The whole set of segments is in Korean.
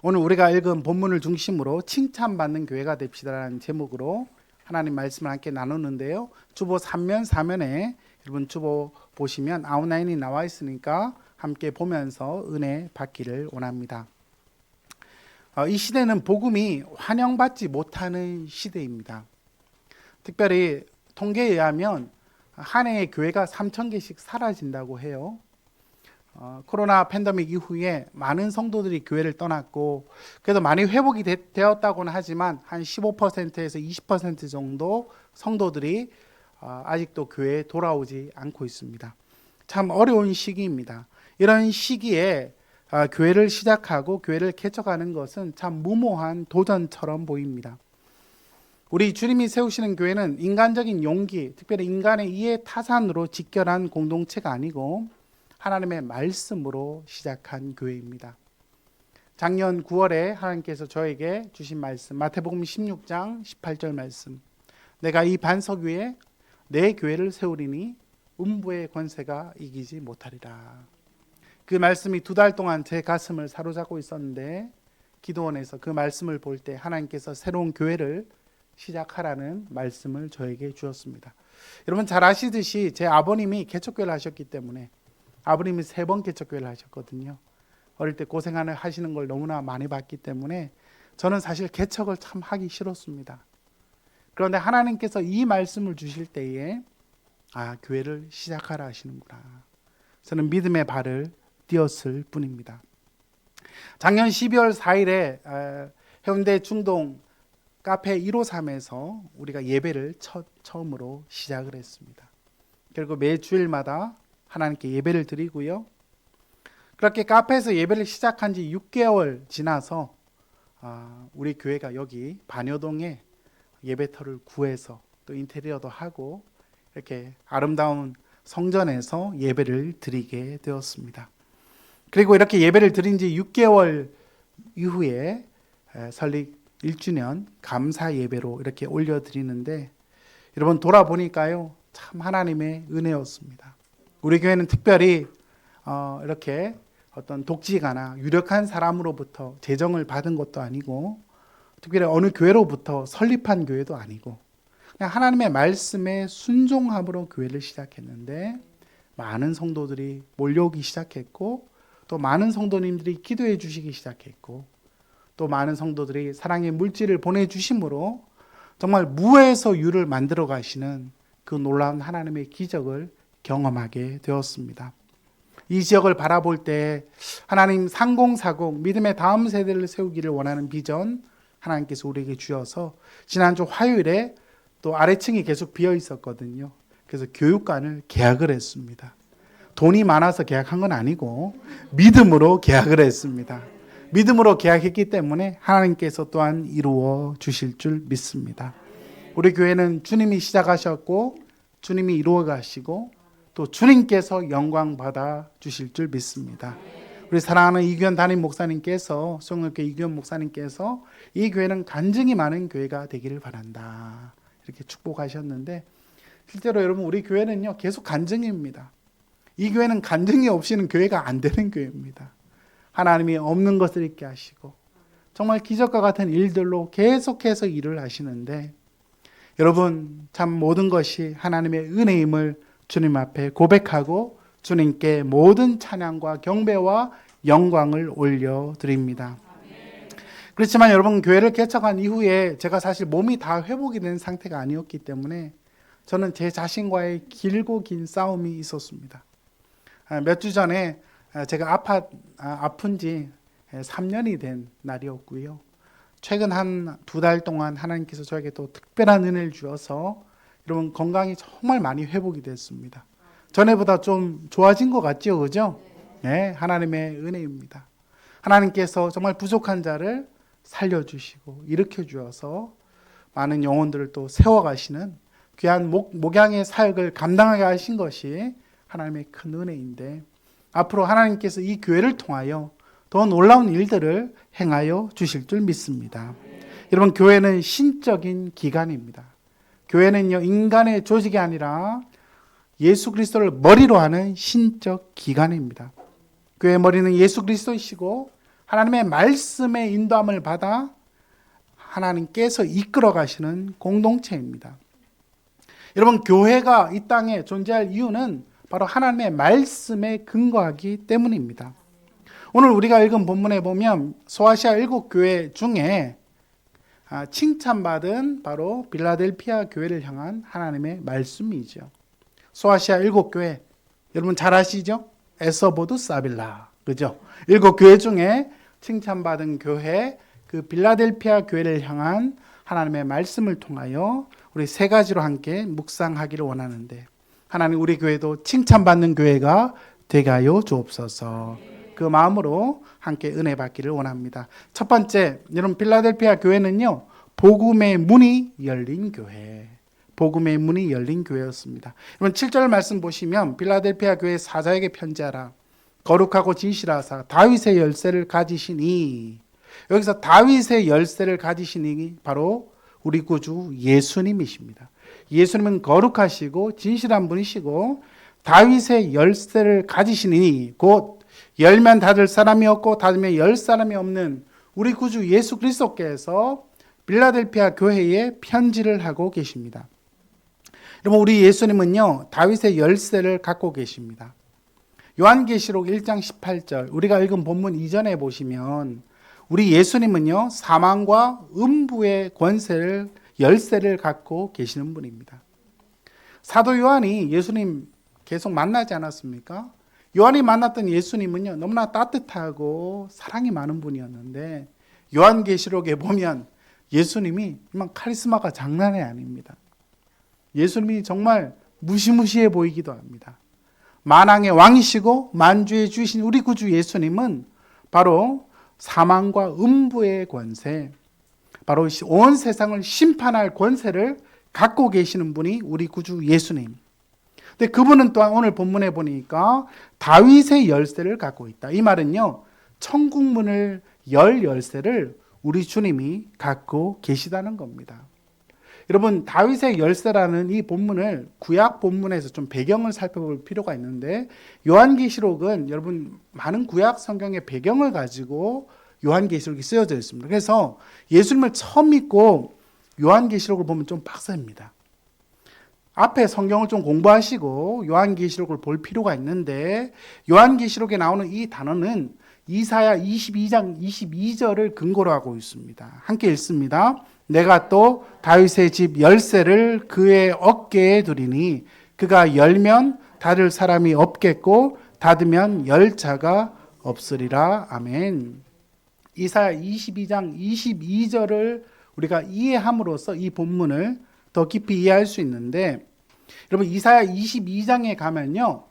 오늘 우리가 읽은 본문을 중심으로 칭찬받는 교회가 됩시다라는 제목으로 하나님 말씀을 함께 나누는데요. 주보 3면 4면에 여러분 주보 보시면 아웃라인이 나와 있으니까 함께 보면서 은혜 받기를 원합니다. 이 시대는 복음이 환영받지 못하는 시대입니다. 특별히 통계에 의하면 한 해에 교회가 3,000개씩 사라진다고 해요. 코로나 팬데믹 이후에 많은 성도들이 교회를 떠났고 그래도 많이 회복이 되었다고는 하지만 한 15%에서 20% 정도 성도들이 아직도 교회에 돌아오지 않고 있습니다. 참 어려운 시기입니다. 이런 시기에 교회를 시작하고 교회를 개척하는 것은 참 무모한 도전처럼 보입니다. 우리 주님이 세우시는 교회는 인간적인 용기, 특별히 인간의 이해 타산으로 직결한 공동체가 아니고 하나님의 말씀으로 시작한 교회입니다. 작년 9월에 하나님께서 저에게 주신 말씀, 마태복음 16장 18절 말씀, 내가 이 반석 위에 내 교회를 세우리니 음부의 권세가 이기지 못하리라. 그 말씀이 2달 동안 제 가슴을 사로잡고 있었는데 기도원에서 그 말씀을 볼 때 하나님께서 새로운 교회를 시작하라는 말씀을 저에게 주었습니다. 여러분 잘 아시듯이 제 아버님이 개척교회를 하셨기 때문에 아버님이 3번 개척교회를 하셨거든요. 어릴 때 하시는 걸 너무나 많이 봤기 때문에 저는 사실 개척을 참 하기 싫었습니다. 그런데 하나님께서 이 말씀을 주실 때에 교회를 시작하라 하시는구나. 저는 믿음의 발을 띄었을 뿐입니다. 작년 12월 4일에 해운대 중동 카페 153에서 우리가 예배를 처음으로 시작을 했습니다. 그리고 매 주일마다 하나님께 예배를 드리고요. 그렇게 카페에서 예배를 시작한 지 6개월 지나서 우리 교회가 여기 반여동에 예배터를 구해서 또 인테리어도 하고 이렇게 아름다운 성전에서 예배를 드리게 되었습니다. 그리고 이렇게 예배를 드린 지 6개월 이후에 설립 1주년 감사 예배로 이렇게 올려드리는데 여러분 돌아보니까요 참 하나님의 은혜였습니다. 우리 교회는 특별히 이렇게 어떤 독지가나 유력한 사람으로부터 재정을 받은 것도 아니고 특별히 어느 교회로부터 설립한 교회도 아니고 그냥 하나님의 말씀에 순종함으로 교회를 시작했는데 많은 성도들이 몰려오기 시작했고 또 많은 성도님들이 기도해 주시기 시작했고 또 많은 성도들이 사랑의 물질을 보내주심으로 정말 무에서 유를 만들어 가시는 그 놀라운 하나님의 기적을 경험하게 되었습니다. 이 지역을 바라볼 때 하나님 3040 믿음의 다음 세대를 세우기를 원하는 비전 하나님께서 우리에게 주셔서 지난주 화요일에 또 아래층이 계속 비어 있었거든요. 그래서 교육관을 계약을 했습니다. 돈이 많아서 계약한 건 아니고 믿음으로 계약을 했습니다. 믿음으로 계약했기 때문에 하나님께서 또한 이루어 주실 줄 믿습니다. 우리 교회는 주님이 시작하셨고 주님이 이루어 가시고 또 주님께서 영광 받아 주실 줄 믿습니다. 우리 사랑하는 이규현 담임 목사님께서 성령교회 이규현 목사님께서 이 교회는 간증이 많은 교회가 되기를 바란다 이렇게 축복하셨는데 실제로 여러분 우리 교회는요 계속 간증입니다. 이 교회는 간증이 없이는 교회가 안 되는 교회입니다. 하나님이 없는 것을 있게 하시고 정말 기적과 같은 일들로 계속해서 일을 하시는데 여러분 참 모든 것이 하나님의 은혜임을 주님 앞에 고백하고 주님께 모든 찬양과 경배와 영광을 올려드립니다. 그렇지만 여러분 교회를 개척한 이후에 제가 사실 몸이 다 회복이 된 상태가 아니었기 때문에 저는 제 자신과의 길고 긴 싸움이 있었습니다. 몇 주 전에 제가 아픈 지 3년이 된 날이었고요. 최근 한 2달 동안 하나님께서 저에게 또 특별한 은혜를 주어서 여러분 건강이 정말 많이 회복이 됐습니다. 전에보다 좀 좋아진 것 같죠, 그죠? 네, 하나님의 은혜입니다. 하나님께서 정말 부족한 자를 살려주시고 일으켜 주어서 많은 영혼들을 또 세워가시는 귀한 목양의 사역을 감당하게 하신 것이 하나님의 큰 은혜인데 앞으로 하나님께서 이 교회를 통하여 더 놀라운 일들을 행하여 주실 줄 믿습니다. 여러분 교회는 신적인 기관입니다. 교회는요 인간의 조직이 아니라 예수 그리스도를 머리로 하는 신적 기관입니다. 교회의 머리는 예수 그리스도이시고 하나님의 말씀의 인도함을 받아 하나님께서 이끌어 가시는 공동체입니다. 여러분, 교회가 이 땅에 존재할 이유는 바로 하나님의 말씀에 근거하기 때문입니다. 오늘 우리가 읽은 본문에 보면 소아시아 7교회 중에 칭찬받은 바로 빌라델피아 교회를 향한 하나님의 말씀이죠. 소아시아 7교회, 여러분 잘 아시죠? 에서보드 사빌라, 그죠? 7교회 중에 칭찬받은 교회, 그 빌라델피아 교회를 향한 하나님의 말씀을 통하여 우리 세 가지로 함께 묵상하기를 원하는데, 하나님 우리 교회도 칭찬받는 교회가 되게 하여 주옵소서. 그 마음으로 함께 은혜 받기를 원합니다. 첫 번째, 여러분 빌라델피아 교회는요, 복음의 문이 열린 교회, 복음의 문이 열린 교회였습니다. 여러분 7절 말씀 보시면 빌라델피아 교회 사자에게 편지하라. 거룩하고 진실하사 다윗의 열쇠를 가지시니, 여기서 다윗의 열쇠를 가지시니 바로 우리 구주 예수님이십니다. 예수님은 거룩하시고 진실한 분이시고 다윗의 열쇠를 가지시니, 곧 열면 닫을 사람이 없고 닫으면 열 사람이 없는 우리 구주 예수 그리스도께서 빌라델피아 교회에 편지를 하고 계십니다. 여러분, 우리 예수님은요, 다윗의 열쇠를 갖고 계십니다. 요한계시록 1장 18절, 우리가 읽은 본문 이전에 보시면 우리 예수님은요, 사망과 음부의 권세를, 열쇠를 갖고 계시는 분입니다. 사도 요한이 예수님 계속 만나지 않았습니까? 요한이 만났던 예수님은요, 너무나 따뜻하고 사랑이 많은 분이었는데, 요한계시록에 보면 예수님이 정말 카리스마가 장난이 아닙니다. 예수님이 정말 무시무시해 보이기도 합니다. 만왕의 왕이시고 만주의 주이신 우리 구주 예수님은 바로 사망과 음부의 권세, 바로 온 세상을 심판할 권세를 갖고 계시는 분이 우리 구주 예수님. 근데 그분은 또한 오늘 본문에 보니까 다윗의 열쇠를 갖고 있다. 이 말은요, 천국 문을 열 열쇠를 우리 주님이 갖고 계시다는 겁니다. 여러분, 다윗의 열쇠라는 이 본문을 구약 본문에서 좀 배경을 살펴볼 필요가 있는데, 요한계시록은 여러분 많은 구약 성경의 배경을 가지고 요한계시록이 쓰여져 있습니다. 그래서 예수님을 처음 믿고 요한계시록을 보면 좀 빡셉니다. 앞에 성경을 좀 공부하시고 요한계시록을 볼 필요가 있는데, 요한계시록에 나오는 이 단어는 이사야 22장 22절을 근거로 하고 있습니다. 함께 읽습니다. 내가 또 다윗의 집 열쇠를 그의 어깨에 두리니 그가 열면 닫을 사람이 없겠고 닫으면 열 자가 없으리라. 아멘. 이사야 22장 22절을 우리가 이해함으로써 이 본문을 더 깊이 이해할 수 있는데, 여러분 이사야 22장에 가면요,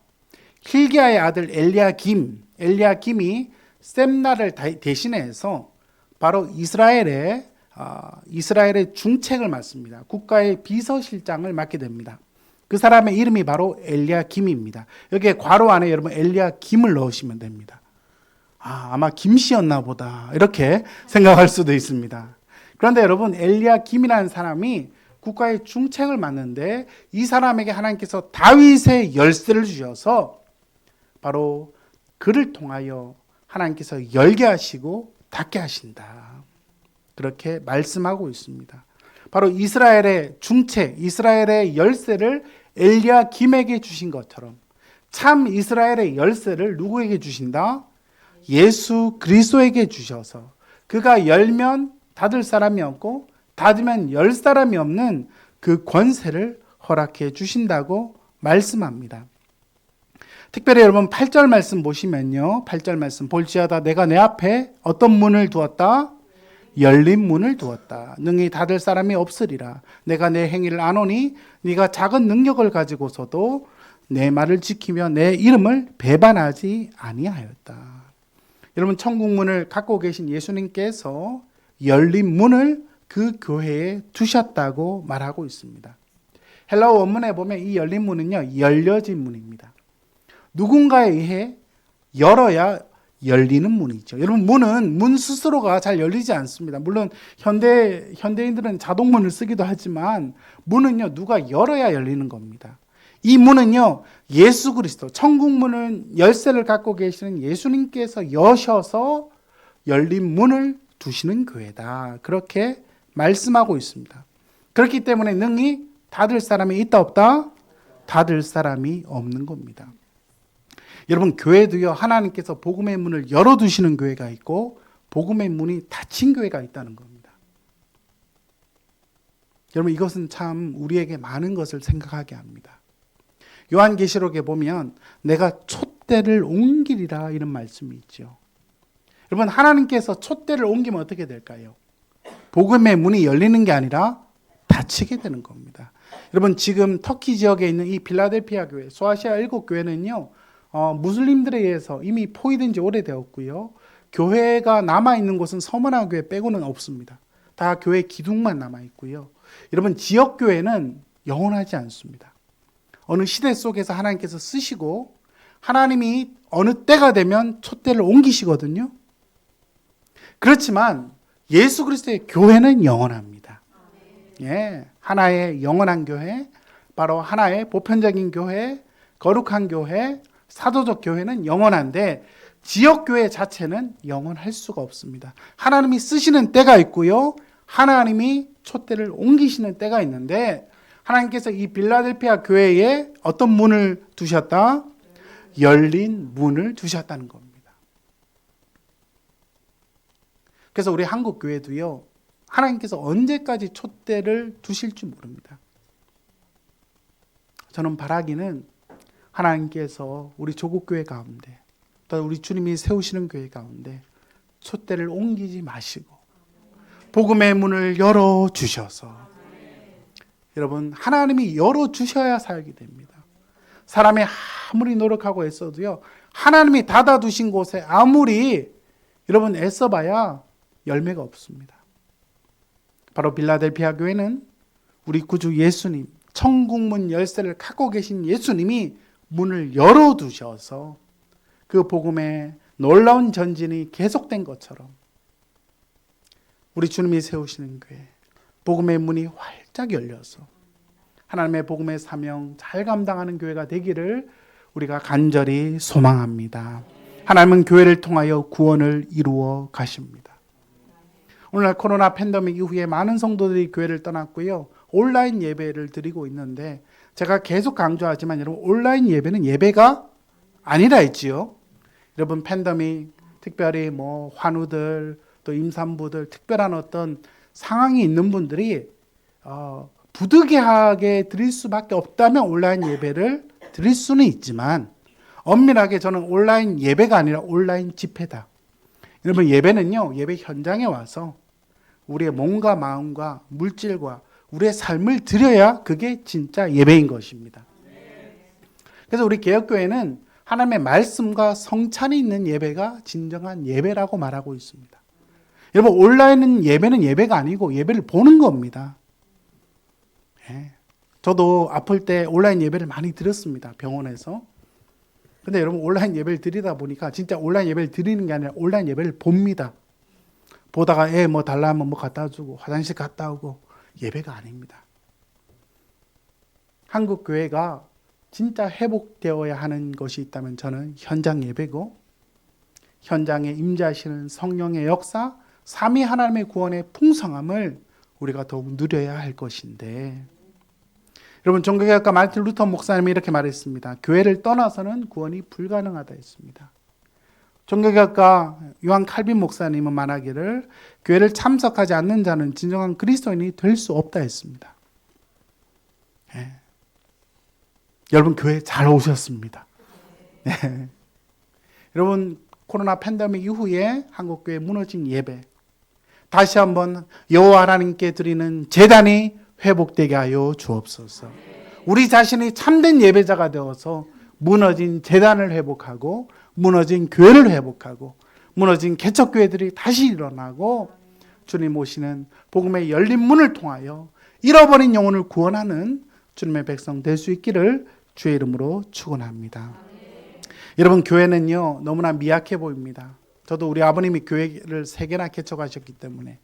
힐기야의 아들 엘리야김이 셈나를 대신해서 바로 이스라엘의 중책을 맡습니다. 국가의 비서실장을 맡게 됩니다. 그 사람의 이름이 바로 엘리야김입니다. 여기에 괄호 안에 여러분 엘리야김을 넣으시면 됩니다. 아마 김씨였나 보다 이렇게 생각할 수도 있습니다. 그런데 여러분, 엘리야김이라는 사람이 국가의 중책을 맡는데, 이 사람에게 하나님께서 다윗의 열쇠를 주셔서 바로 그를 통하여 하나님께서 열게 하시고 닫게 하신다, 그렇게 말씀하고 있습니다. 바로 이스라엘의 중책, 이스라엘의 열쇠를 엘리야김에게 주신 것처럼 참 이스라엘의 열쇠를 누구에게 주신다? 예수 그리스도에게 주셔서 그가 열면 닫을 사람이 없고 닫으면 열 사람이 없는 그 권세를 허락해 주신다고 말씀합니다. 특별히 여러분 8절 말씀 보시면요, 8절 말씀 볼지어다 내가 내 앞에 어떤 문을 두었다? 열린 문을 두었다. 능히 닫을 사람이 없으리라. 내가 내 행위를 아노니 네가 작은 능력을 가지고서도 내 말을 지키며 내 이름을 배반하지 아니하였다. 여러분, 천국 문을 갖고 계신 예수님께서 열린 문을 그 교회에 두셨다고 말하고 있습니다. 헬라어 원문에 보면 이 열린 문은요, 열려진 문입니다. 누군가에 의해 열어야 열리는 문이죠. 여러분, 문 스스로가 잘 열리지 않습니다. 물론 현대인들은 자동문을 쓰기도 하지만 문은요, 누가 열어야 열리는 겁니다. 이 문은요, 예수 그리스도, 천국 문은 열쇠를 갖고 계시는 예수님께서 여셔서 열린 문을 두시는 교회다. 그렇게 말씀하고 있습니다. 그렇기 때문에 능히 닫을 사람이 있다 없다? 닫을 사람이 없는 겁니다. 여러분, 교회도요, 하나님께서 복음의 문을 열어두시는 교회가 있고 복음의 문이 닫힌 교회가 있다는 겁니다. 여러분, 이것은 참 우리에게 많은 것을 생각하게 합니다. 요한계시록에 보면 내가 촛대를 옮기리라 이런 말씀이 있죠. 여러분, 하나님께서 촛대를 옮기면 어떻게 될까요? 복음의 문이 열리는 게 아니라 닫히게 되는 겁니다. 여러분, 지금 터키 지역에 있는 이 빌라델피아 교회, 소아시아 7교회는요, 무슬림들에 의해서 이미 포위된 지 오래되었고요. 교회가 남아있는 곳은 서머나 교회 빼고는 없습니다. 다 교회 기둥만 남아있고요. 여러분, 지역교회는 영원하지 않습니다. 어느 시대 속에서 하나님께서 쓰시고 하나님이 어느 때가 되면 촛대를 옮기시거든요. 그렇지만 예수 그리스도의 교회는 영원합니다. 예, 하나의 영원한 교회, 바로 하나의 보편적인 교회, 거룩한 교회, 사도적 교회는 영원한데 지역교회 자체는 영원할 수가 없습니다. 하나님이 쓰시는 때가 있고요. 하나님이 촛대를 옮기시는 때가 있는데 하나님께서 이 빌라델피아 교회에 어떤 문을 두셨다? 열린 문을 두셨다는 겁니다. 그래서 우리 한국 교회도요, 하나님께서 언제까지 촛대를 두실지 모릅니다. 저는 바라기는 하나님께서 우리 조국교회 가운데 또 우리 주님이 세우시는 교회 가운데 촛대를 옮기지 마시고 복음의 문을 열어주셔서, 여러분, 하나님이 열어주셔야 살게 됩니다. 사람이 아무리 노력하고 애써도요, 하나님이 닫아두신 곳에 아무리 여러분 애써봐야 열매가 없습니다. 바로 빌라델피아 교회는 우리 구주 예수님, 천국문 열쇠를 갖고 계신 예수님이 문을 열어두셔서 그 복음의 놀라운 전진이 계속된 것처럼 우리 주님이 세우시는 교회, 복음의 문이 활짝 열려서 하나님의 복음의 사명 잘 감당하는 교회가 되기를 우리가 간절히 소망합니다. 하나님은 교회를 통하여 구원을 이루어 가십니다. 오늘날 코로나 팬데믹 이후에 많은 성도들이 교회를 떠났고요, 온라인 예배를 드리고 있는데 제가 계속 강조하지만 여러분, 온라인 예배는 예배가 아니라 했지요. 여러분, 팬데믹, 특별히 환우들, 또 임산부들, 특별한 어떤 상황이 있는 분들이 부득이하게 드릴 수밖에 없다면 온라인 예배를 드릴 수는 있지만, 엄밀하게 저는 온라인 예배가 아니라 온라인 집회다. 여러분, 예배는요, 예배 현장에 와서 우리의 몸과 마음과 물질과 우리의 삶을 드려야 그게 진짜 예배인 것입니다. 그래서 우리 개혁교회는 하나님의 말씀과 성찬이 있는 예배가 진정한 예배라고 말하고 있습니다. 여러분, 온라인 예배는 예배가 아니고 예배를 보는 겁니다. 예. 저도 아플 때 온라인 예배를 많이 드렸습니다, 병원에서. 근데 여러분, 온라인 예배를 드리다 보니까 진짜 온라인 예배를 드리는 게 아니라 온라인 예배를 봅니다. 보다가 애 달라면 갖다 주고 화장실 갔다 오고, 예배가 아닙니다. 한국 교회가 진짜 회복되어야 하는 것이 있다면 저는 현장 예배고, 현장에 임재하시는 성령의 역사, 삼위 하나님의 구원의 풍성함을 우리가 더욱 누려야 할 것인데, 여러분, 종교개혁가 마르틴 루터 목사님이 이렇게 말했습니다. 교회를 떠나서는 구원이 불가능하다 했습니다. 종교개혁가 요한 칼빈 목사님은 말하기를 교회를 참석하지 않는 자는 진정한 그리스도인이 될 수 없다 했습니다. 예. 여러분, 교회 잘 오셨습니다. 예. 여러분, 코로나 팬데믹 이후에 한국교회 무너진 예배, 다시 한번 여호와 하나님께 드리는 제단이 회복되게 하여 주옵소서. 우리 자신이 참된 예배자가 되어서 무너진 제단을 회복하고 무너진 교회를 회복하고 무너진 개척교회들이 다시 일어나고 주님 오시는 복음의 열린 문을 통하여 잃어버린 영혼을 구원하는 주님의 백성 될 수 있기를 주의 이름으로 축원합니다. 여러분, 교회는요, 너무나 미약해 보입니다. 저도 우리 아버님이 교회를 3개나 개척하셨기 때문에,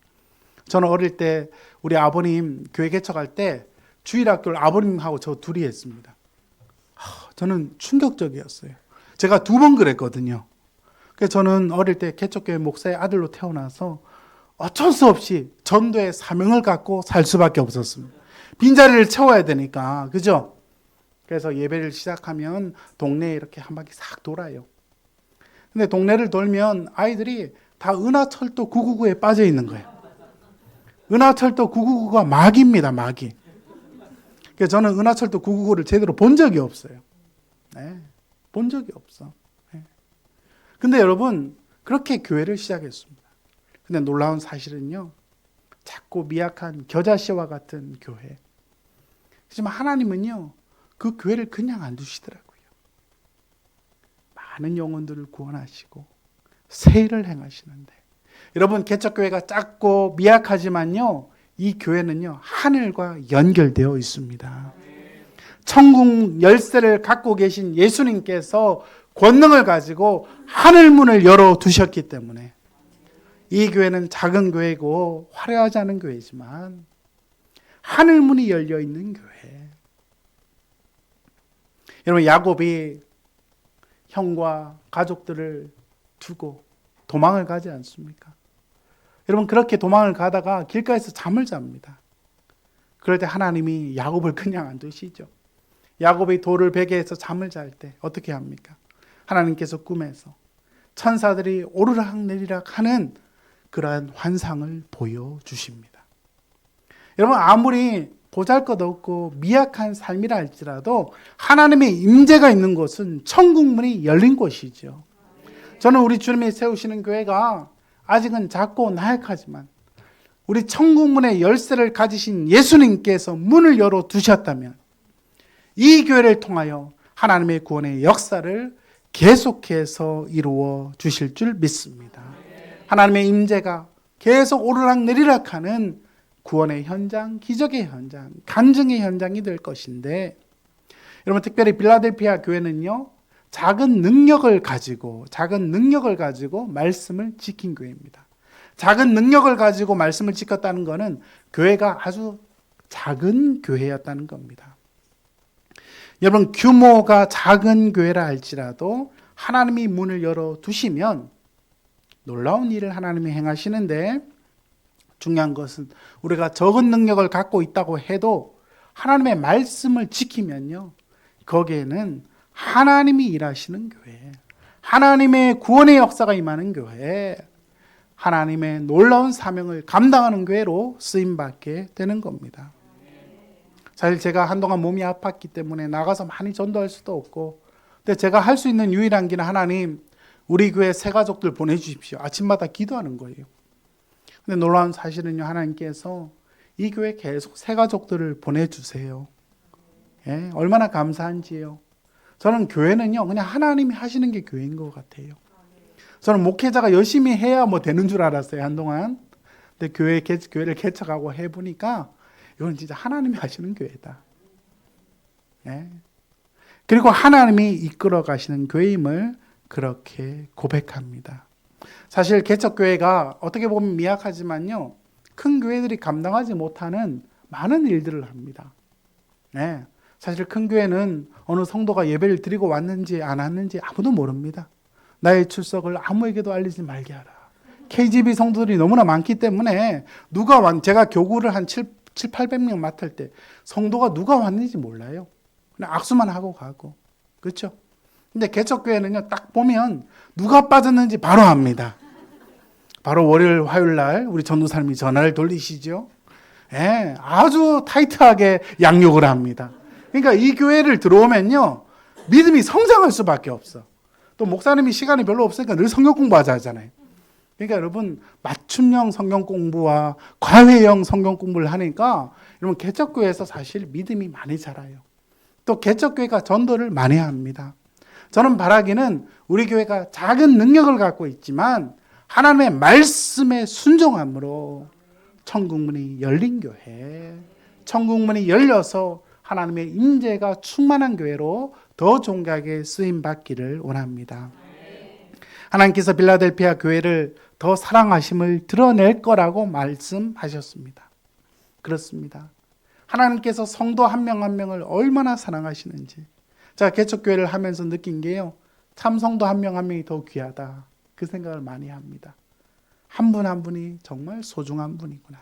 저는 어릴 때 우리 아버님 교회 개척할 때 주일학교를 아버님하고 저 둘이 했습니다. 저는 충격적이었어요. 제가 2번 그랬거든요. 그래서 저는 어릴 때 개척교회 목사의 아들로 태어나서 어쩔 수 없이 전도의 사명을 갖고 살 수밖에 없었습니다. 빈자리를 채워야 되니까. 그죠? 그래서 예배를 시작하면 동네에 이렇게 한 바퀴 싹 돌아요. 근데 동네를 돌면 아이들이 다 은하철도 999에 빠져 있는 거예요. 은하철도 999가 마귀입니다, 마귀. 그래서 저는 은하철도 999를 제대로 본 적이 없어요. 네, 본 적이 없어. 네. 근데 여러분, 그렇게 교회를 시작했습니다. 근데 놀라운 사실은요, 작고 미약한 겨자씨와 같은 교회. 하지만 하나님은요, 그 교회를 그냥 안 두시더라고요. 많은 영혼들을 구원하시고 새 일을 행하시는데, 여러분, 개척교회가 작고 미약하지만요, 이 교회는요, 하늘과 연결되어 있습니다. 천국 열쇠를 갖고 계신 예수님께서 권능을 가지고 하늘문을 열어두셨기 때문에 이 교회는 작은 교회고 화려하지 않은 교회지만 하늘문이 열려있는 교회. 여러분, 야곱이 형과 가족들을 두고 도망을 가지 않습니까? 여러분, 그렇게 도망을 가다가 길가에서 잠을 잡니다. 그럴 때 하나님이 야곱을 그냥 안 두시죠. 야곱이 돌을 베개에서 잠을 잘 때 어떻게 합니까? 하나님께서 꿈에서 천사들이 오르락 내리락 하는 그러한 환상을 보여주십니다. 여러분, 아무리 보잘것없고 미약한 삶이라 할지라도 하나님의 임재가 있는 곳은 천국문이 열린 곳이죠. 저는 우리 주님이 세우시는 교회가 아직은 작고 나약하지만 우리 천국문의 열쇠를 가지신 예수님께서 문을 열어두셨다면 이 교회를 통하여 하나님의 구원의 역사를 계속해서 이루어 주실 줄 믿습니다. 하나님의 임재가 계속 오르락내리락 하는 구원의 현장, 기적의 현장, 간증의 현장이 될 것인데, 여러분, 특별히 빌라델피아 교회는요, 작은 능력을 가지고 말씀을 지킨 교회입니다. 작은 능력을 가지고 말씀을 지켰다는 것은 교회가 아주 작은 교회였다는 겁니다. 여러분, 규모가 작은 교회라 할지라도 하나님이 문을 열어두시면 놀라운 일을 하나님이 행하시는데, 중요한 것은 우리가 적은 능력을 갖고 있다고 해도 하나님의 말씀을 지키면요, 거기에는 하나님이 일하시는 교회, 하나님의 구원의 역사가 임하는 교회, 하나님의 놀라운 사명을 감당하는 교회로 쓰임받게 되는 겁니다. 사실 제가 한동안 몸이 아팠기 때문에 나가서 많이 전도할 수도 없고, 근데 제가 할 수 있는 유일한 길은 하나님, 우리 교회 새 가족들 보내주십시오. 아침마다 기도하는 거예요. 근데 놀라운 사실은요, 하나님께서 이 교회 계속 새 가족들을 보내주세요. 예, 얼마나 감사한지요. 저는 교회는요, 그냥 하나님이 하시는 게 교회인 것 같아요. 저는 목회자가 열심히 해야 뭐 되는 줄 알았어요, 한동안. 근데 교회를 개척하고 해보니까 이건 진짜 하나님이 하시는 교회다. 예. 그리고 하나님이 이끌어 가시는 교회임을 그렇게 고백합니다. 사실 개척교회가 어떻게 보면 미약하지만요, 큰 교회들이 감당하지 못하는 많은 일들을 합니다. 네. 사실 큰 교회는 어느 성도가 예배를 드리고 왔는지 안 왔는지 아무도 모릅니다. 나의 출석을 아무에게도 알리지 말게 하라. KGB 성도들이 너무나 많기 때문에 제가 교구를 한 800명 맡을 때 성도가 누가 왔는지 몰라요. 그냥 악수만 하고 가고. 그렇죠? 근데 개척교회는요, 딱 보면 누가 빠졌는지 바로 압니다. 바로 월요일, 화요일 날 우리 전도사님이 전화를 돌리시죠. 예, 아주 타이트하게 양육을 합니다. 그러니까 이 교회를 들어오면요, 믿음이 성장할 수밖에 없어. 또 목사님이 시간이 별로 없으니까 늘 성경 공부하자 하잖아요. 그러니까 여러분, 맞춤형 성경 공부와 과외형 성경 공부를 하니까 여러분, 개척교회에서 사실 믿음이 많이 자라요. 또 개척교회가 전도를 많이 합니다. 저는 바라기는 우리 교회가 작은 능력을 갖고 있지만 하나님의 말씀에 순종함으로 천국문이 열린 교회, 천국문이 열려서 하나님의 임재가 충만한 교회로 더 존귀하게 쓰임받기를 원합니다. 하나님께서 빌라델피아 교회를 더 사랑하심을 드러낼 거라고 말씀하셨습니다. 그렇습니다. 하나님께서 성도 한 명 한 명을 얼마나 사랑하시는지 제가 개척교회를 하면서 느낀 게요, 참 성도 한 명 한 명이 더 귀하다. 그 생각을 많이 합니다. 한 분 한 분이 정말 소중한 분이구나.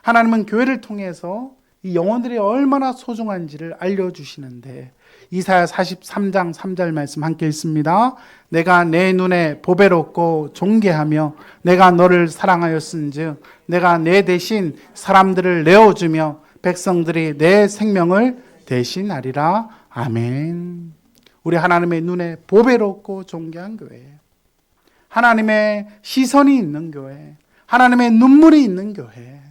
하나님은 교회를 통해서 이 영혼들이 얼마나 소중한지를 알려주시는데, 이사야 43장 3절 말씀 함께 읽습니다. 내가 내 눈에 보배롭고 존귀하며 내가 너를 사랑하였은즉 내가 내 대신 사람들을 내어주며 백성들이 내 생명을 대신하리라. 아멘. 우리 하나님의 눈에 보배롭고 존귀한 교회, 하나님의 시선이 있는 교회, 하나님의 눈물이 있는 교회,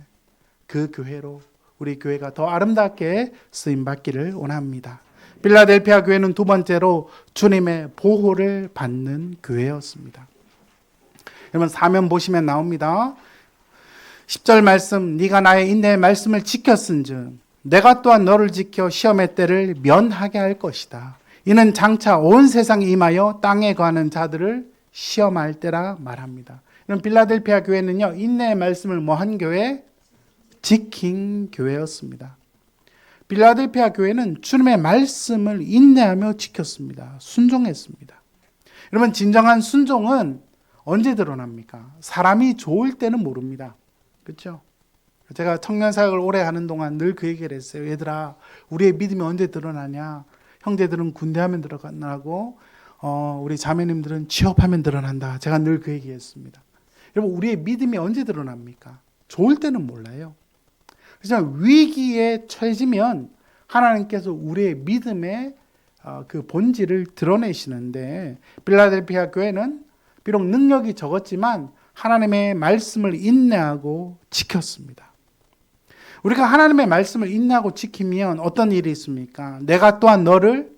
그 교회로 우리 교회가 더 아름답게 쓰임받기를 원합니다. 필라델피아 교회는 두 번째로 주님의 보호를 받는 교회였습니다. 여러분 사면 보시면 나옵니다. 10절 말씀, 네가 나의 인내의 말씀을 지켰은즉 내가 또한 너를 지켜 시험의 때를 면하게 할 것이다. 이는 장차 온 세상에 임하여 땅에 거하는 자들을 시험할 때라 말합니다. 이런 필라델피아 교회는요, 인내의 말씀을 뭐한 교회? 지킨 교회였습니다. 필라델피아 교회는 주님의 말씀을 인내하며 지켰습니다. 순종했습니다. 여러분 진정한 순종은 언제 드러납니까? 사람이 좋을 때는 모릅니다. 그렇죠? 제가 청년 사역을 오래 하는 동안 늘 그 얘기를 했어요. 얘들아, 우리의 믿음이 언제 드러나냐? 형제들은 군대하면 드러나고 우리 자매님들은 취업하면 드러난다. 제가 늘 그 얘기했습니다. 여러분 우리의 믿음이 언제 드러납니까? 좋을 때는 몰라요. 그래서 위기에 처해지면 하나님께서 우리의 믿음의 그 본질을 드러내시는데, 필라델피아 교회는 비록 능력이 적었지만 하나님의 말씀을 인내하고 지켰습니다. 우리가 하나님의 말씀을 인내하고 지키면 어떤 일이 있습니까? 내가 또한 너를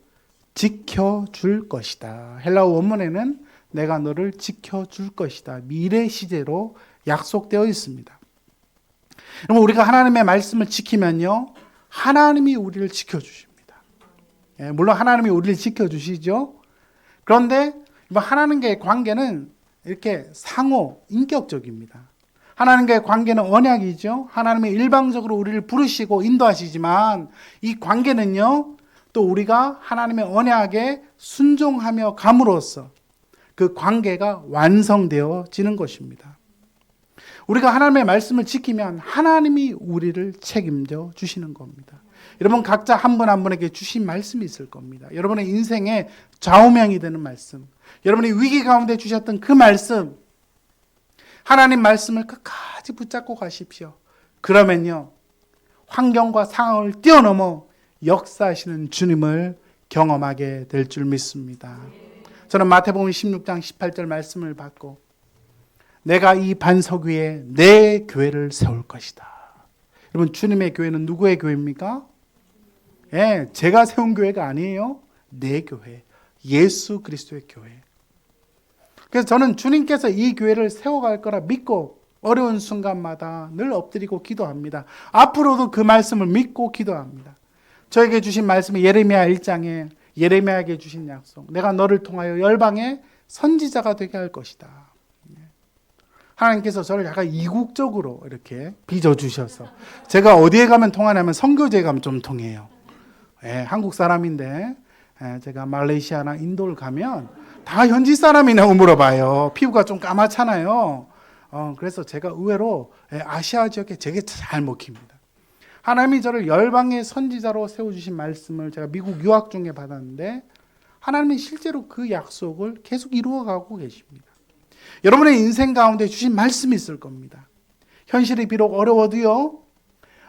지켜줄 것이다. 헬라어 원문에는 내가 너를 지켜줄 것이다. 미래 시제로 약속되어 있습니다. 그럼 우리가 하나님의 말씀을 지키면요, 하나님이 우리를 지켜주십니다. 물론 하나님이 우리를 지켜주시죠. 그런데 하나님과의 관계는 이렇게 상호 인격적입니다. 하나님과의 관계는 언약이죠. 하나님이 일방적으로 우리를 부르시고 인도하시지만 이 관계는요, 또 우리가 하나님의 언약에 순종하며 감으로써 그 관계가 완성되어지는 것입니다. 우리가 하나님의 말씀을 지키면 하나님이 우리를 책임져 주시는 겁니다. 여러분 각자 한 분 한 분에게 주신 말씀이 있을 겁니다. 여러분의 인생의 좌우명이 되는 말씀, 여러분이 위기 가운데 주셨던 그 말씀, 하나님 말씀을 끝까지 붙잡고 가십시오. 그러면요, 환경과 상황을 뛰어넘어 역사하시는 주님을 경험하게 될 줄 믿습니다. 저는 마태복음 16장 18절 말씀을 받고 내가 이 반석 위에 내 교회를 세울 것이다. 여러분 주님의 교회는 누구의 교회입니까? 제가 세운 교회가 아니에요. 내 교회, 예수 그리스도의 교회. 그래서 저는 주님께서 이 교회를 세워갈 거라 믿고 어려운 순간마다 늘 엎드리고 기도합니다. 앞으로도 그 말씀을 믿고 기도합니다. 저에게 주신 말씀이 예레미야 1장에 예레미야에게 주신 약속, 내가 너를 통하여 열방의 선지자가 되게 할 것이다. 하나님께서 저를 약간 이국적으로 이렇게 빚어주셔서, 제가 어디에 가면 통하냐면 선교지에 가면 좀 통해요. 한국 사람인데 제가 말레이시아나 인도를 가면 다 현지 사람이냐고 물어봐요. 피부가 좀 까맣잖아요. 그래서 제가 의외로 아시아 지역에 되게 잘 먹힙니다. 하나님이 저를 열방의 선지자로 세워주신 말씀을 제가 미국 유학 중에 받았는데 하나님이 실제로 그 약속을 계속 이루어가고 계십니다. 여러분의 인생 가운데 주신 말씀이 있을 겁니다. 현실이 비록 어려워도요,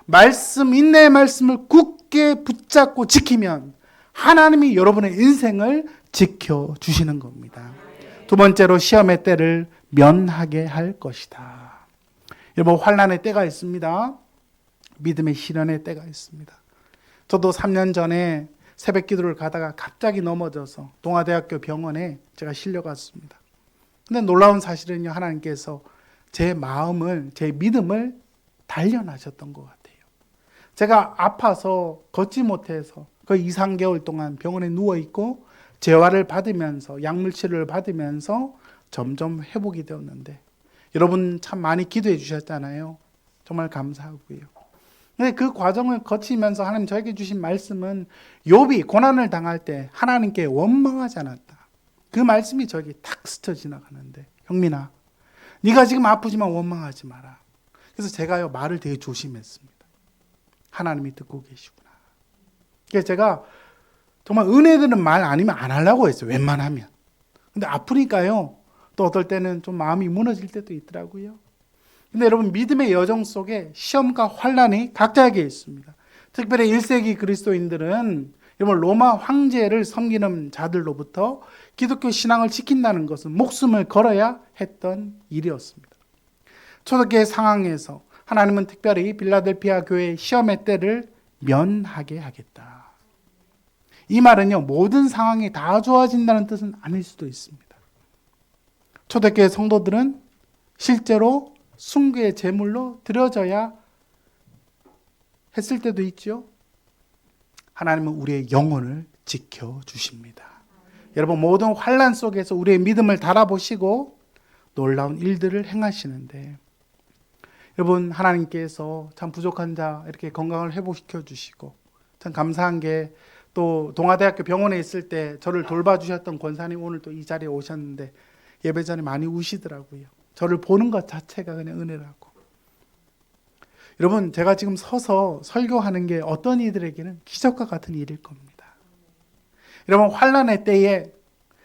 말씀, 인내의 말씀을 굳게 붙잡고 지키면 하나님이 여러분의 인생을 지켜주시는 겁니다. 두 번째로 시험의 때를 면하게 할 것이다. 여러분 환난의 때가 있습니다. 믿음의 시련의 때가 있습니다. 저도 3년 전에 새벽 기도를 가다가 갑자기 넘어져서 동아대학교 병원에 제가 실려갔습니다. 근데 놀라운 사실은요, 하나님께서 제 마음을, 제 믿음을 단련하셨던 것 같아요. 제가 아파서 걷지 못해서 거의 2, 3개월 동안 병원에 누워있고 재활을 받으면서 약물 치료를 받으면서 점점 회복이 되었는데, 여러분 참 많이 기도해 주셨잖아요. 정말 감사하고요. 근데 그 과정을 거치면서 하나님 저에게 주신 말씀은 욥이 고난을 당할 때 하나님께 원망하지 않았다. 그 말씀이 저에게 탁 스쳐 지나가는데, 형민아, 네가 지금 아프지만 원망하지 마라. 그래서 제가요, 말을 되게 조심했습니다. 하나님이 듣고 계시구나. 그래서 제가 정말 은혜 드는 말 아니면 안 하려고 했어요. 웬만하면. 근데 아프니까요, 또 어떨 때는 좀 마음이 무너질 때도 있더라고요. 근데 여러분, 믿음의 여정 속에 시험과 환란이 각자에게 있습니다. 특별히 1세기 그리스도인들은 여러분, 로마 황제를 섬기는 자들로부터 기독교 신앙을 지킨다는 것은 목숨을 걸어야 했던 일이었습니다. 초대교회 상황에서 하나님은 특별히 빌라델피아 교회의 시험의 때를 면하게 하겠다. 이 말은요, 모든 상황이 다 좋아진다는 뜻은 아닐 수도 있습니다. 초대교회 성도들은 실제로 숭배의 제물로 드려져야 했을 때도 있죠. 하나님은 우리의 영혼을 지켜주십니다. 여러분, 모든 환난 속에서 우리의 믿음을 달아보시고 놀라운 일들을 행하시는데, 여러분, 하나님께서 참 부족한 자 이렇게 건강을 회복시켜 주시고, 참 감사한 게, 또 동아대학교 병원에 있을 때 저를 돌봐주셨던 권사님 오늘 또 이 자리에 오셨는데 예배 전에 많이 우시더라고요. 저를 보는 것 자체가 그냥 은혜라고. 여러분, 제가 지금 서서 설교하는 게 어떤 이들에게는 기적과 같은 일일 겁니다. 여러분, 환난의 때에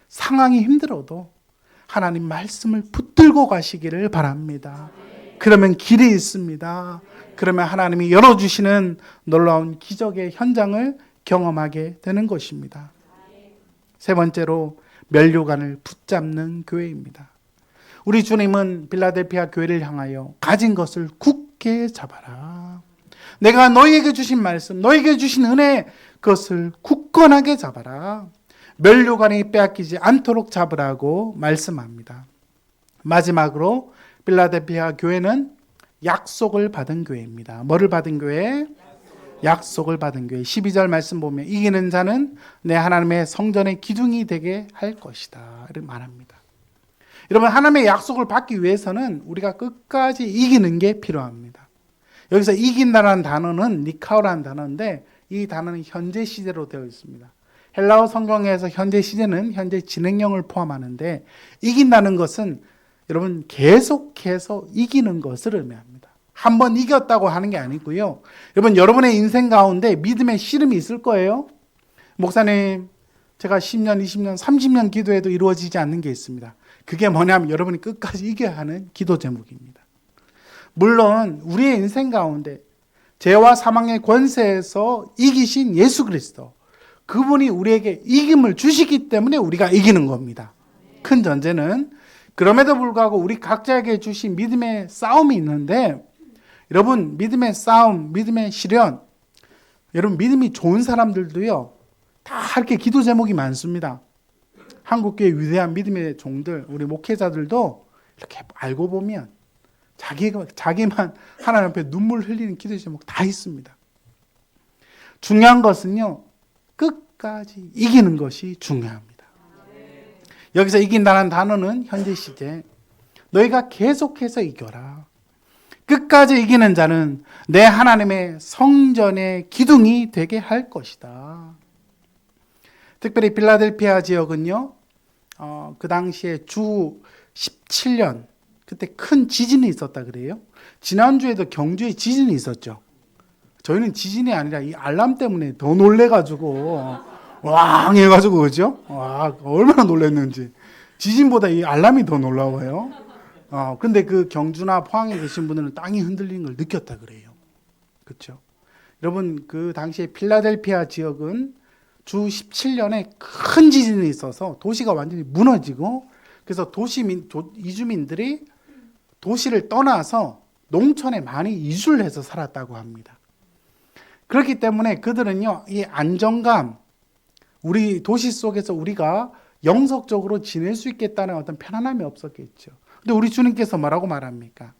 상황이 힘들어도 하나님 말씀을 붙들고 가시기를 바랍니다. 그러면 길이 있습니다. 그러면 하나님이 열어주시는 놀라운 기적의 현장을 경험하게 되는 것입니다. 세 번째로, 면류관을 붙잡는 교회입니다. 우리 주님은 빌라델피아 교회를 향하여 가진 것을 굳게 잡아라. 내가 너희에게 주신 말씀, 너희에게 주신 은혜, 그것을 굳건하게 잡아라. 면류관이 빼앗기지 않도록 잡으라고 말씀합니다. 마지막으로 빌라델피아 교회는 약속을 받은 교회입니다. 뭐를 받은 교회? 약속을 받은 교회. 12절 말씀 보면 이기는 자는 내 하나님의 성전의 기둥이 되게 할 것이다, 이렇게 말합니다. 여러분, 하나님의 약속을 받기 위해서는 우리가 끝까지 이기는 게 필요합니다. 여기서 이긴다는 단어는 니카오라는 단어인데, 이 단어는 현재 시제로 되어 있습니다. 헬라어 성경에서 현재 시제는 현재 진행형을 포함하는데, 이긴다는 것은 여러분 계속해서 이기는 것을 의미합니다. 한 번 이겼다고 하는 게 아니고요. 여러분, 여러분의 인생 가운데 믿음의 씨름이 있을 거예요. 목사님, 제가 10년, 20년, 30년 기도해도 이루어지지 않는 게 있습니다. 그게 뭐냐면 여러분이 끝까지 이겨야 하는 기도 제목입니다. 물론 우리의 인생 가운데 죄와 사망의 권세에서 이기신 예수 그리스도, 그분이 우리에게 이김을 주시기 때문에 우리가 이기는 겁니다. 큰 전제는. 그럼에도 불구하고 우리 각자에게 주신 믿음의 싸움이 있는데, 여러분, 믿음의 싸움, 믿음의 시련, 여러분, 믿음이 좋은 사람들도요, 다 이렇게 기도 제목이 많습니다. 한국교회 위대한 믿음의 종들, 우리 목회자들도 이렇게 알고 보면 자기만 하나님 앞에 눈물 흘리는 기도 제목 다 있습니다. 중요한 것은요, 끝까지 이기는 것이 중요합니다. 여기서 이긴다는 단어는 현재 시제. 너희가 계속해서 이겨라. 끝까지 이기는 자는 내 하나님의 성전의 기둥이 되게 할 것이다. 특별히 빌라델피아 지역은요, 그 당시에 주 17년, 그때 큰 지진이 있었다 그래요. 지난주에도 경주에 지진이 있었죠. 저희는 지진이 아니라 이 알람 때문에 더 놀래가지고 왕 해가지고, 그죠? 와, 얼마나 놀랐는지. 지진보다 이 알람이 더 놀라워요. 근데 그 경주나 포항에 계신 분들은 땅이 흔들리는 걸 느꼈다 그래요. 그렇죠? 여러분, 그 당시에 필라델피아 지역은 주 17년에 큰 지진이 있어서 도시가 완전히 무너지고, 그래서 이주민들이 도시를 떠나서 농촌에 많이 이주를 해서 살았다고 합니다. 그렇기 때문에 그들은요, 이 안정감, 우리 도시 속에서 우리가 영속적으로 지낼 수 있겠다는 어떤 편안함이 없었겠죠. 근데 우리 주님께서 뭐라고 말합니까?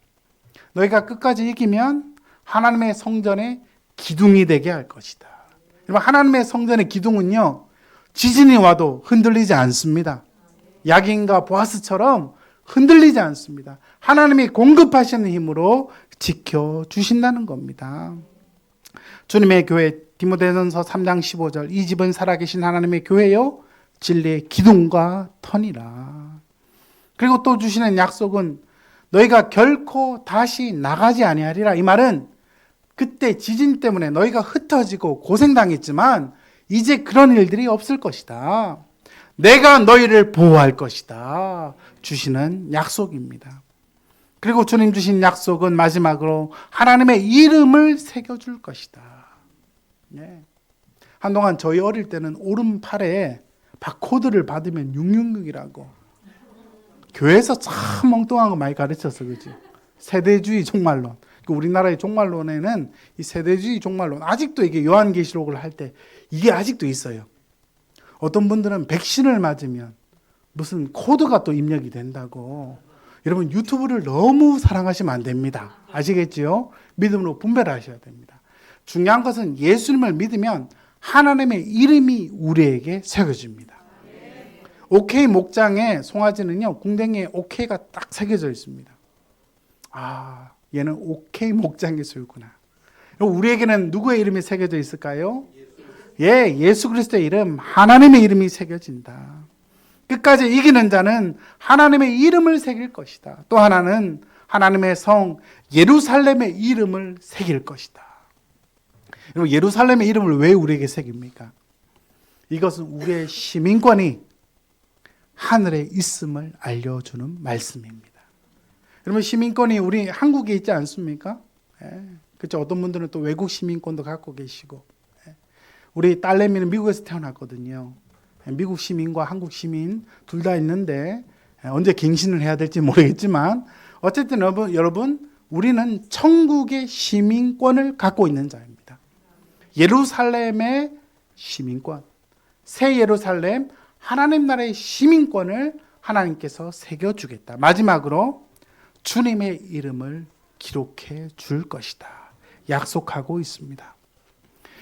너희가 끝까지 이기면 하나님의 성전의 기둥이 되게 할 것이다. 하나님의 성전의 기둥은요, 지진이 와도 흔들리지 않습니다. 야긴과 보아스처럼 흔들리지 않습니다. 하나님이 공급하시는 힘으로 지켜주신다는 겁니다. 주님의 교회, 디모데전서 3장 15절, 이 집은 살아계신 하나님의 교회요 진리의 기둥과 터니라. 그리고 또 주시는 약속은 너희가 결코 다시 나가지 아니하리라. 이 말은 그때 지진 때문에 너희가 흩어지고 고생당했지만 이제 그런 일들이 없을 것이다. 내가 너희를 보호할 것이다. 주시는 약속입니다. 그리고 주님 주신 약속은 마지막으로 하나님의 이름을 새겨줄 것이다. 네. 한동안 저희 어릴 때는 오른팔에 바코드를 받으면 666이라고 교회에서 참 엉뚱한 거 많이 가르쳤어. 그치? 세대주의 종말론. 우리나라의 종말론에는 이 세대주의 종말론, 아직도 이게 요한계시록을 할 때 이게 아직도 있어요. 어떤 분들은 백신을 맞으면 무슨 코드가 또 입력이 된다고. 여러분 유튜브를 너무 사랑하시면 안 됩니다. 아시겠지요? 믿음으로 분별하셔야 됩니다. 중요한 것은 예수님을 믿으면 하나님의 이름이 우리에게 새겨집니다. OK 목장에 송아지는요, 궁뎅이에 OK가 딱 새겨져 있습니다. 아, 얘는 OK 목장의 소유구나. 우리에게는 누구의 이름이 새겨져 있을까요? 예, 예수 그리스도의 이름, 하나님의 이름이 새겨진다. 끝까지 이기는 자는 하나님의 이름을 새길 것이다. 또 하나는 하나님의 성 예루살렘의 이름을 새길 것이다. 여러분, 예루살렘의 이름을 왜 우리에게 새깁니까? 이것은 우리의 시민권이 하늘에 있음을 알려주는 말씀입니다. 여러분, 시민권이 우리 한국에 있지 않습니까? 예, 그렇죠. 어떤 분들은 또 외국 시민권도 갖고 계시고, 예. 우리 딸내미는 미국에서 태어났거든요. 예, 미국 시민과 한국 시민 둘 다 있는데 언제 갱신을 해야 될지 모르겠지만 어쨌든 여러분 우리는 천국의 시민권을 갖고 있는 자입니다. 예루살렘의 시민권, 새 예루살렘 하나님 나라의 시민권을 하나님께서 새겨주겠다. 마지막으로 주님의 이름을 기록해 줄 것이다. 약속하고 있습니다.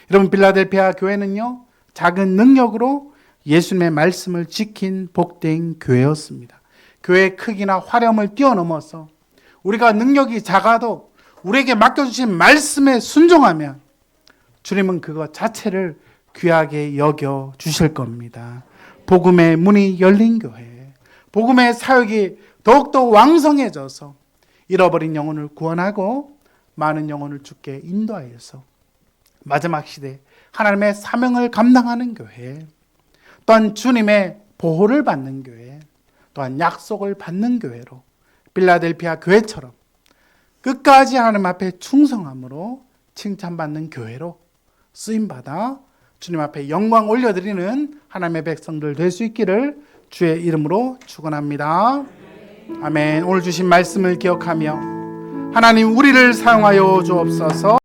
여러분, 빌라델피아 교회는요, 작은 능력으로 예수님의 말씀을 지킨 복된 교회였습니다. 교회의 크기나 화려함을 뛰어넘어서 우리가 능력이 작아도 우리에게 맡겨주신 말씀에 순종하면 주님은 그것 자체를 귀하게 여겨 주실 겁니다. 복음의 문이 열린 교회, 복음의 사역이 더욱더 왕성해져서 잃어버린 영혼을 구원하고 많은 영혼을 주께 인도하여서 마지막 시대 하나님의 사명을 감당하는 교회, 또한 주님의 보호를 받는 교회, 또한 약속을 받는 교회로 빌라델피아 교회처럼 끝까지 하나님 앞에 충성함으로 칭찬받는 교회로 쓰임받아 주님 앞에 영광 올려드리는 하나님의 백성들 될 수 있기를 주의 이름으로 축원합니다. 아멘. 오늘 주신 말씀을 기억하며 하나님 우리를 사용하여 주옵소서.